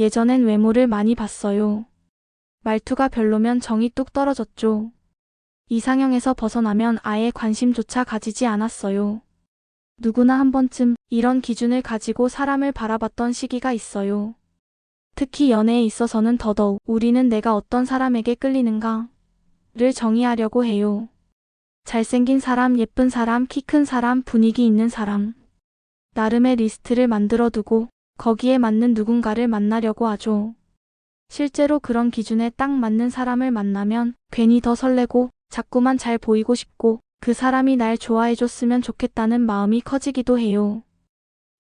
예전엔 외모를 많이 봤어요. 말투가 별로면 정이 뚝 떨어졌죠. 이상형에서 벗어나면 아예 관심조차 가지지 않았어요. 누구나 한 번쯤 이런 기준을 가지고 사람을 바라봤던 시기가 있어요. 특히 연애에 있어서는 더더욱 우리는 내가 어떤 사람에게 끌리는가를 정의하려고 해요. 잘생긴 사람, 예쁜 사람, 키 큰 사람, 분위기 있는 사람. 나름의 리스트를 만들어 두고 거기에 맞는 누군가를 만나려고 하죠. 실제로 그런 기준에 딱 맞는 사람을 만나면 괜히 더 설레고 자꾸만 잘 보이고 싶고 그 사람이 날 좋아해줬으면 좋겠다는 마음이 커지기도 해요.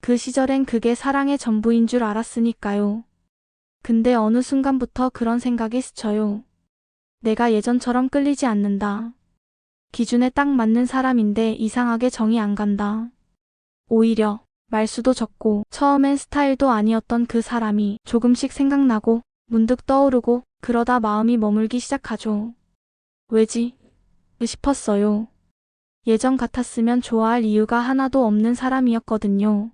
그 시절엔 그게 사랑의 전부인 줄 알았으니까요. 근데 어느 순간부터 그런 생각이 스쳐요. 내가 예전처럼 끌리지 않는다. 기준에 딱 맞는 사람인데 이상하게 정이 안 간다. 오히려 말수도 적고 처음엔 스타일도 아니었던 그 사람이 조금씩 생각나고 문득 떠오르고 그러다 마음이 머물기 시작하죠. 왜지? 싶었어요. 예전 같았으면 좋아할 이유가 하나도 없는 사람이었거든요.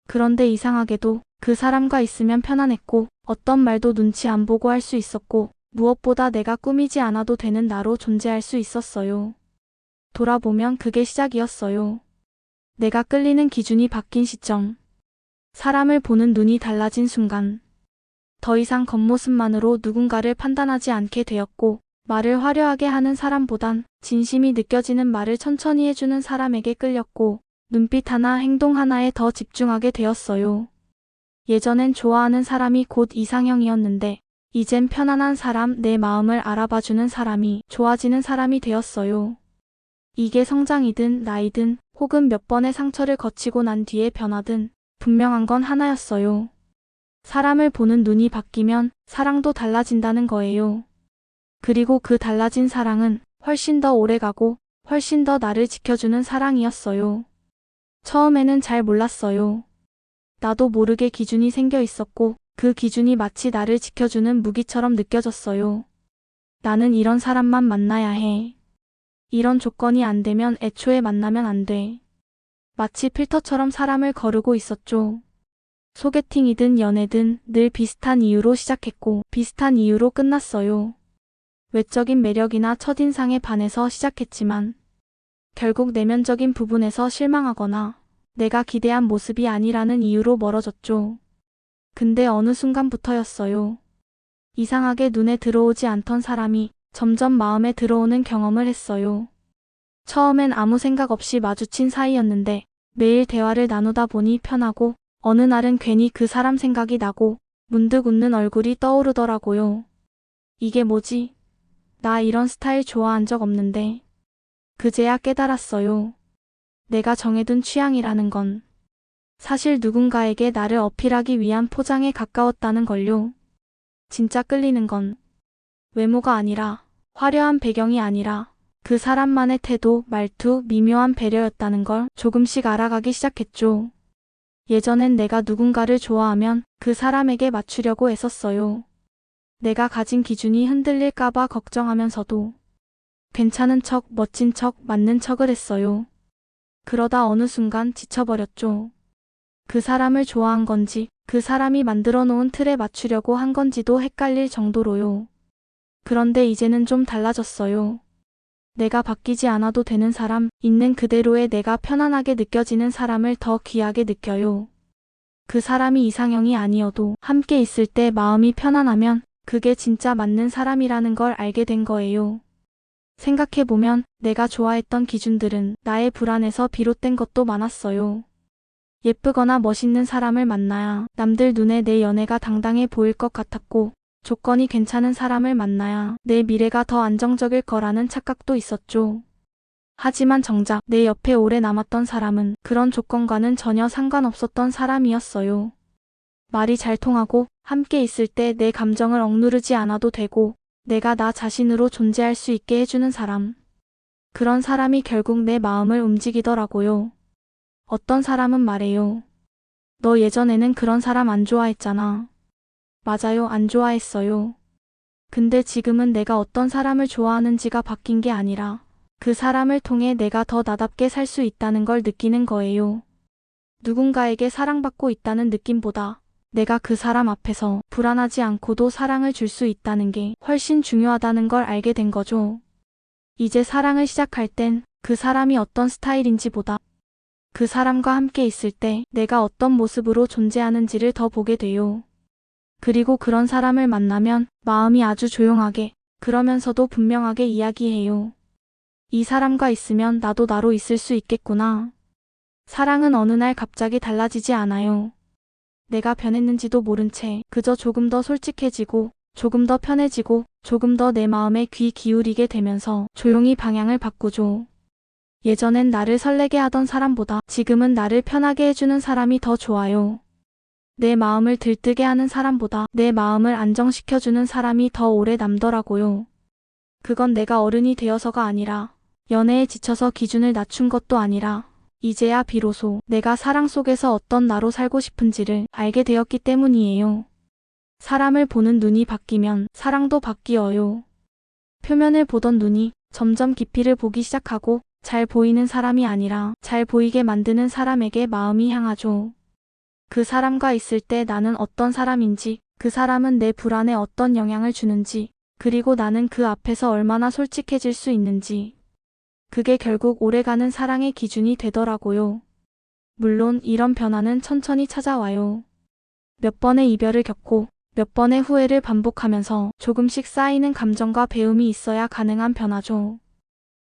그런데 이상하게도 그 사람과 있으면 편안했고 어떤 말도 눈치 안 보고 할 수 있었고 무엇보다 내가 꾸미지 않아도 되는 나로 존재할 수 있었어요. 돌아보면 그게 시작이었어요. 내가 끌리는 기준이 바뀐 시점. 사람을 보는 눈이 달라진 순간. 더 이상 겉모습만으로 누군가를 판단하지 않게 되었고 말을 화려하게 하는 사람보단 진심이 느껴지는 말을 천천히 해주는 사람에게 끌렸고 눈빛 하나 행동 하나에 더 집중하게 되었어요. 예전엔 좋아하는 사람이 곧 이상형이었는데 이젠 편안한 사람, 내 마음을 알아봐주는 사람이 좋아지는 사람이 되었어요. 이게 성장이든 나이든 혹은 몇 번의 상처를 거치고 난 뒤의 변화든 분명한 건 하나였어요. 사람을 보는 눈이 바뀌면 사랑도 달라진다는 거예요. 그리고 그 달라진 사랑은 훨씬 더 오래가고 훨씬 더 나를 지켜주는 사랑이었어요. 처음에는 잘 몰랐어요. 나도 모르게 기준이 생겨 있었고 그 기준이 마치 나를 지켜주는 무기처럼 느껴졌어요. 나는 이런 사람만 만나야 해. 이런 조건이 안 되면 애초에 만나면 안 돼. 마치 필터처럼 사람을 거르고 있었죠. 소개팅이든 연애든 늘 비슷한 이유로 시작했고 비슷한 이유로 끝났어요. 외적인 매력이나 첫인상에 반해서 시작했지만 결국 내면적인 부분에서 실망하거나 내가 기대한 모습이 아니라는 이유로 멀어졌죠. 근데 어느 순간부터였어요. 이상하게 눈에 들어오지 않던 사람이 점점 마음에 들어오는 경험을 했어요. 처음엔 아무 생각 없이 마주친 사이였는데 매일 대화를 나누다 보니 편하고 어느 날은 괜히 그 사람 생각이 나고 문득 웃는 얼굴이 떠오르더라고요. 이게 뭐지? 나 이런 스타일 좋아한 적 없는데. 그제야 깨달았어요. 내가 정해둔 취향이라는 건 사실 누군가에게 나를 어필하기 위한 포장에 가까웠다는 걸요. 진짜 끌리는 건 외모가 아니라 화려한 배경이 아니라 그 사람만의 태도, 말투, 미묘한 배려였다는 걸 조금씩 알아가기 시작했죠. 예전엔 내가 누군가를 좋아하면 그 사람에게 맞추려고 애썼어요. 내가 가진 기준이 흔들릴까봐 걱정하면서도 괜찮은 척, 멋진 척, 맞는 척을 했어요. 그러다 어느 순간 지쳐버렸죠. 그 사람을 좋아한 건지 그 사람이 만들어 놓은 틀에 맞추려고 한 건지도 헷갈릴 정도로요. 그런데 이제는 좀 달라졌어요. 내가 바뀌지 않아도 되는 사람, 있는 그대로의 내가 편안하게 느껴지는 사람을 더 귀하게 느껴요. 그 사람이 이상형이 아니어도 함께 있을 때 마음이 편안하면 그게 진짜 맞는 사람이라는 걸 알게 된 거예요. 생각해보면 내가 좋아했던 기준들은 나의 불안에서 비롯된 것도 많았어요. 예쁘거나 멋있는 사람을 만나야 남들 눈에 내 연애가 당당해 보일 것 같았고 조건이 괜찮은 사람을 만나야 내 미래가 더 안정적일 거라는 착각도 있었죠. 하지만 정작 내 옆에 오래 남았던 사람은 그런 조건과는 전혀 상관없었던 사람이었어요. 말이 잘 통하고 함께 있을 때 내 감정을 억누르지 않아도 되고 내가 나 자신으로 존재할 수 있게 해주는 사람. 그런 사람이 결국 내 마음을 움직이더라고요. 어떤 사람은 말해요. 너 예전에는 그런 사람 안 좋아했잖아. 맞아요, 안 좋아했어요. 근데 지금은 내가 어떤 사람을 좋아하는지가 바뀐 게 아니라 그 사람을 통해 내가 더 나답게 살 수 있다는 걸 느끼는 거예요. 누군가에게 사랑받고 있다는 느낌보다 내가 그 사람 앞에서 불안하지 않고도 사랑을 줄 수 있다는 게 훨씬 중요하다는 걸 알게 된 거죠. 이제 사랑을 시작할 땐 그 사람이 어떤 스타일인지보다 그 사람과 함께 있을 때 내가 어떤 모습으로 존재하는지를 더 보게 돼요. 그리고 그런 사람을 만나면 마음이 아주 조용하게 그러면서도 분명하게 이야기해요. 이 사람과 있으면 나도 나로 있을 수 있겠구나. 사랑은 어느 날 갑자기 달라지지 않아요. 내가 변했는지도 모른 채 그저 조금 더 솔직해지고 조금 더 편해지고 조금 더 내 마음에 귀 기울이게 되면서 조용히 방향을 바꾸죠. 예전엔 나를 설레게 하던 사람보다 지금은 나를 편하게 해주는 사람이 더 좋아요. 내 마음을 들뜨게 하는 사람보다 내 마음을 안정시켜주는 사람이 더 오래 남더라고요. 그건 내가 어른이 되어서가 아니라 연애에 지쳐서 기준을 낮춘 것도 아니라 이제야 비로소 내가 사랑 속에서 어떤 나로 살고 싶은지를 알게 되었기 때문이에요. 사람을 보는 눈이 바뀌면 사랑도 바뀌어요. 표면을 보던 눈이 점점 깊이를 보기 시작하고 잘 보이는 사람이 아니라 잘 보이게 만드는 사람에게 마음이 향하죠. 그 사람과 있을 때 나는 어떤 사람인지, 그 사람은 내 불안에 어떤 영향을 주는지, 그리고 나는 그 앞에서 얼마나 솔직해질 수 있는지. 그게 결국 오래가는 사랑의 기준이 되더라고요. 물론 이런 변화는 천천히 찾아와요. 몇 번의 이별을 겪고 몇 번의 후회를 반복하면서 조금씩 쌓이는 감정과 배움이 있어야 가능한 변화죠.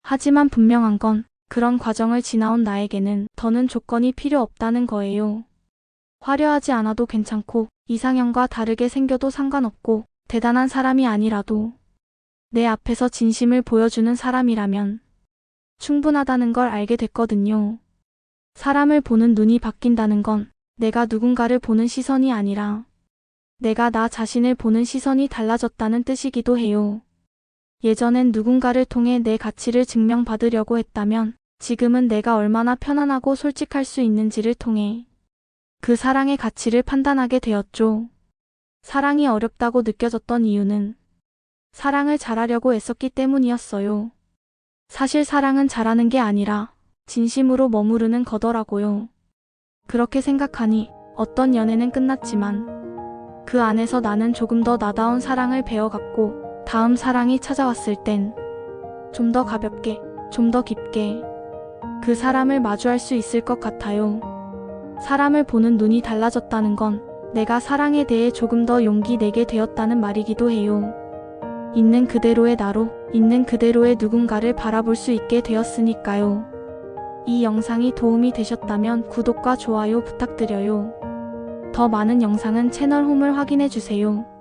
하지만 분명한 건 그런 과정을 지나온 나에게는 더는 조건이 필요 없다는 거예요. 화려하지 않아도 괜찮고 이상형과 다르게 생겨도 상관없고 대단한 사람이 아니라도 내 앞에서 진심을 보여주는 사람이라면 충분하다는 걸 알게 됐거든요. 사람을 보는 눈이 바뀐다는 건 내가 누군가를 보는 시선이 아니라 내가 나 자신을 보는 시선이 달라졌다는 뜻이기도 해요. 예전엔 누군가를 통해 내 가치를 증명받으려고 했다면 지금은 내가 얼마나 편안하고 솔직할 수 있는지를 통해 그 사랑의 가치를 판단하게 되었죠. 사랑이 어렵다고 느껴졌던 이유는 사랑을 잘하려고 애썼기 때문이었어요. 사실 사랑은 잘하는 게 아니라 진심으로 머무르는 거더라고요. 그렇게 생각하니 어떤 연애는 끝났지만 그 안에서 나는 조금 더 나다운 사랑을 배워갔고 다음 사랑이 찾아왔을 땐 좀 더 가볍게, 좀 더 깊게 그 사람을 마주할 수 있을 것 같아요. 사람을 보는 눈이 달라졌다는 건 내가 사랑에 대해 조금 더 용기 내게 되었다는 말이기도 해요. 있는 그대로의 나로, 있는 그대로의 누군가를 바라볼 수 있게 되었으니까요. 이 영상이 도움이 되셨다면 구독과 좋아요 부탁드려요. 더 많은 영상은 채널 홈을 확인해주세요.